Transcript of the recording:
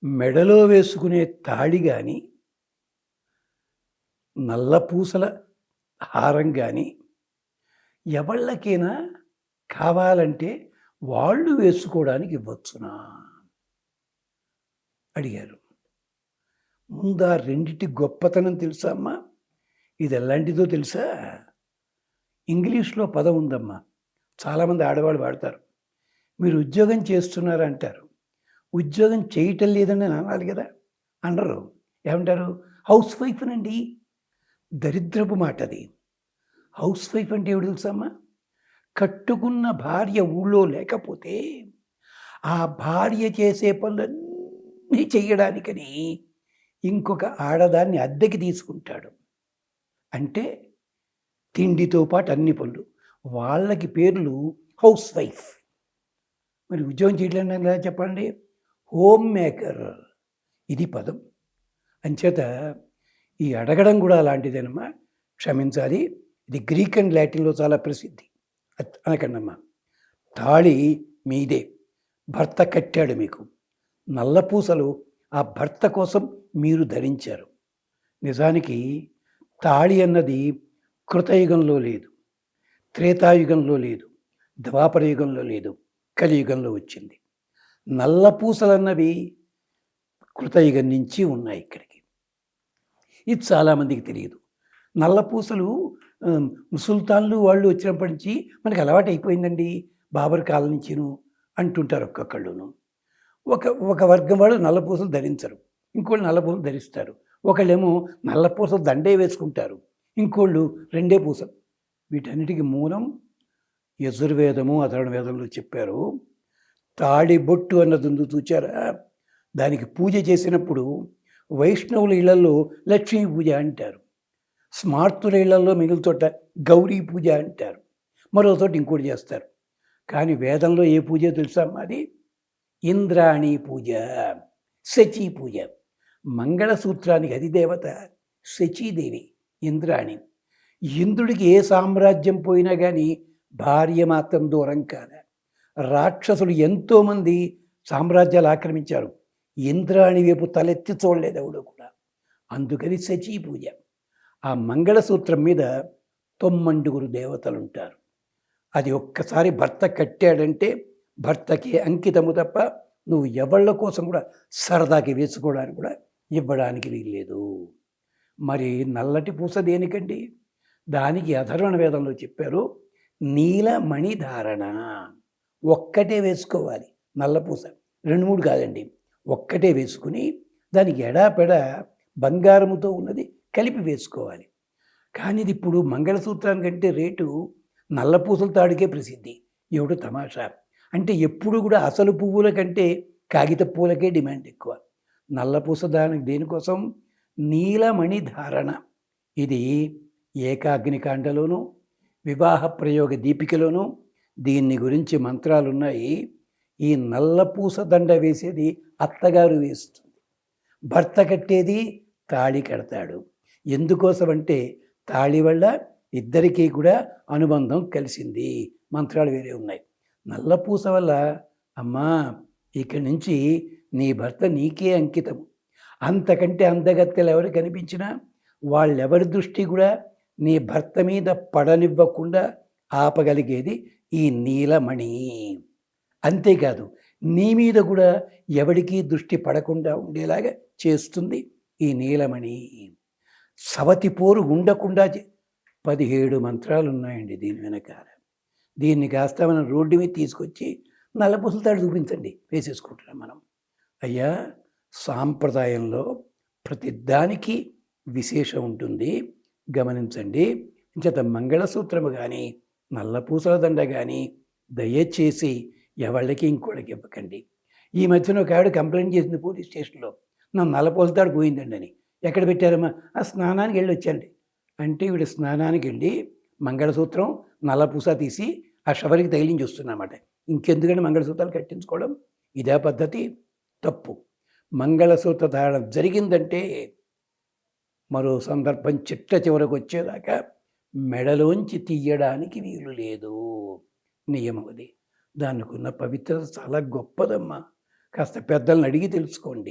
మెడలో వేసుకునే తాళి గాని, నల్లపూసల హారం గాని, ఎవళ్ళకైనా కావాలంటే వాళ్ళు వేసుకోవడానికి ఇవ్వచ్చునా? అడిగారు. ముందా రెండిటి గొప్పతనం తెలుసా అమ్మా? ఇది ఎలాంటిదో తెలుసా? ఇంగ్లీష్‌లో పదం ఉందమ్మా. చాలామంది ఆడవాళ్ళు వాడతారు. మీరు ఉద్యోగం చేస్తున్నారంటారు. ఉద్యోగం చేయటం లేదని అనాలి కదా! అనరు. ఏమంటారు? హౌస్ వైఫ్‌నండి. దరిద్రపు మాట అది. హౌస్ వైఫ్ అంటే ఏమిటో తెలుసమ్మా? కట్టుకున్న భార్య ఊళ్ళో లేకపోతే, ఆ భార్య చేసే పనులన్నీ చెయ్యడానికని ఇంకొక ఆడదాన్ని అద్దెకి తీసుకుంటాడు. అంటే తిండితో పాటు అన్ని పనులు. వాళ్ళకి పేర్లు హౌస్ వైఫ్. మరి ఉద్యోగం చేయట్లేదు ఎలా చెప్పండి? Home maker. ఇది పదం. అంచేత ఈ అడగడం కూడా అలాంటిదేనమ్మా. క్షమించాలి. ఇది గ్రీక్ అండ్ లాటిన్‌లో చాలా ప్రసిద్ధి. అనకండమ్మా. తాళి మీదే. భర్త కట్టాడు మీకు. నల్లపూసలు ఆ భర్త కోసం మీరు ధరించారు. నిజానికి తాళి అన్నది కృతయుగంలో లేదు, త్రేతాయుగంలో లేదు, ద్వాపరయుగంలో లేదు, కలియుగంలో వచ్చింది. నల్లపూసలన్నవి కృతయుగం నుంచి ఉన్నాయి ఇక్కడికి. ఇది చాలామందికి తెలియదు. నల్లపూసలు సుల్తాన్లు వాళ్ళు వచ్చినప్పటి నుంచి మనకు అలవాటు అయిపోయిందండి. బాబర్ కాలం నుంచిను అంటుంటారు ఒక్కొక్కళ్ళును. ఒక వర్గం వాళ్ళు నల్లపూసలు ధరించరు, ఇంకోళ్ళు నల్లపూసలు ధరిస్తారు. ఒకళ్ళేమో నల్లపూసలు దండే వేసుకుంటారు, ఇంకోళ్ళు రెండే పూసలు. వీటన్నిటికీ మూలం యజుర్వేదము, అథర్వణ వేదంలో చెప్పారు. తాడి బొట్టు అన్నది ఉంది చూచారా? దానికి పూజ చేసినప్పుడు వైష్ణవుల ఇళ్లలో లక్ష్మీ పూజ అంటారు, స్మార్తుల ఇళ్లలో మిగిలిన చోట గౌరీ పూజ అంటారు, మరో చోట ఇంకోటి చేస్తారు. కానీ వేదంలో ఏ పూజ తెలుసా మాది? ఇంద్రాణి పూజ, శచీ పూజ. మంగళసూత్రానికి అధిదేవత శచీదేవి, ఇంద్రాణి. ఇంద్రుడికి ఏ సామ్రాజ్యం పోయినా కానీ భార్య మాత్రం దూరం కాదు. రాక్షసులు ఎంతోమంది సామ్రాజ్యాలు ఆక్రమించారు, ఇంద్రాణి వైపు తలెత్తి చూడలేదు ఎవడు కూడా. అందుకని శచీ పూజ. ఆ మంగళసూత్రం మీద 9 దేవతలు ఉంటారు. అది ఒక్కసారి భర్త కట్టాడంటే భర్తకి అంకితము తప్ప నువ్వు ఎవళ్ళ కోసం కూడా సరదాకి వేసుకోవడానికి కూడా ఇవ్వడానికి వీల్లేదు. మరి నల్లటి పూస దేనికండి? దానికి అథర్వణ వేదంలో చెప్పారు, నీలమణి ధారణ. ఒక్కటే వేసుకోవాలి నల్లపూస, 2, 3 కాదండి. ఒక్కటే వేసుకుని దానికి ఎడాపెడ బంగారముతో ఉన్నది కలిపి వేసుకోవాలి. కానీ ఇది ఇప్పుడు మంగళసూత్రానికంటే రేటు నల్లపూసల తాడికే ప్రసిద్ధి. ఏమిటో తమాషా అంటే ఎప్పుడు కూడా అసలు పువ్వుల కంటే కాగిత పూలకే డిమాండ్ ఎక్కువ. నల్లపూస దానికి దేనికోసం? నీలమణి ధారణ. ఇది ఏకాగ్నికాండలోను, వివాహ ప్రయోగ దీపికలోను దీన్ని గురించి మంత్రాలున్నాయి. ఈ నల్లపూస దండ వేసేది అత్తగారు వేస్తుంది, భర్త కట్టేది తాళి కడతాడు. ఎందుకోసం అంటే తాళి వల్ల ఇద్దరికీ కూడా అనుబంధం కలిసింది. మంత్రాలు వేరే ఉన్నాయి. నల్లపూస వల్ల అమ్మా ఇక్కడి నుంచి నీ భర్త నీకే అంకితం. అంతకంటే అందగత్తెలు ఎవరు కనిపించినా వాళ్ళెవరి దృష్టి కూడా నీ భర్త మీద పడనివ్వకుండా ఆపగలిగేది ఈ నీలమణి. అంతేకాదు నీ మీద కూడా ఎవరికీ దృష్టి పడకుండా ఉండేలాగా చేస్తుంది ఈ నీలమణి. సవతి పోరు ఉండకుండా 17 మంత్రాలు ఉన్నాయండి దీని వెనకాల. దీన్ని కాస్త మనం రోడ్డు మీద తీసుకొచ్చి నల్లపూసల తాడు చూపించండి, వేసేసుకుంటున్నాం మనం. అయ్యా, సాంప్రదాయంలో ప్రతిదానికి విశేషం ఉంటుంది, గమనించండి. ఇంచేత మంగళసూత్రము కానీ నల్లపూసల దండ కానీ దయచేసి ఎవళ్ళకి ఇంకోళ్ళకి ఇవ్వకండి. ఈ మధ్యన ఒక ఆవిడ కంప్లైంట్ చేసింది పోలీస్ స్టేషన్లో, నా నల్లపూసల తాడు పోయిందండి అని. ఎక్కడ పెట్టారమ్మా? ఆ స్నానానికి వెళ్ళి వచ్చండి అంటే వీడు స్నానానికి వెళ్ళి మంగళసూత్రం నల్లపూస తీసి ఆ షవరికి తగిలించి వస్తున్నమాట. ఇంకెందుకంటే మంగళసూత్రాలు కట్టించుకోవడం? ఇదే పద్ధతి? తప్పు. మంగళసూత్ర ధారణ జరిగిందంటే మరో సందర్భం చిట్ట చివరకు వచ్చేదాకా మెడలోంచి తీయడానికి వీలు లేదు. నియమం అది. దానికి ఉన్న పవిత్రత చాలా గొప్పదమ్మా. కాస్త పెద్దలను అడిగి తెలుసుకోండి.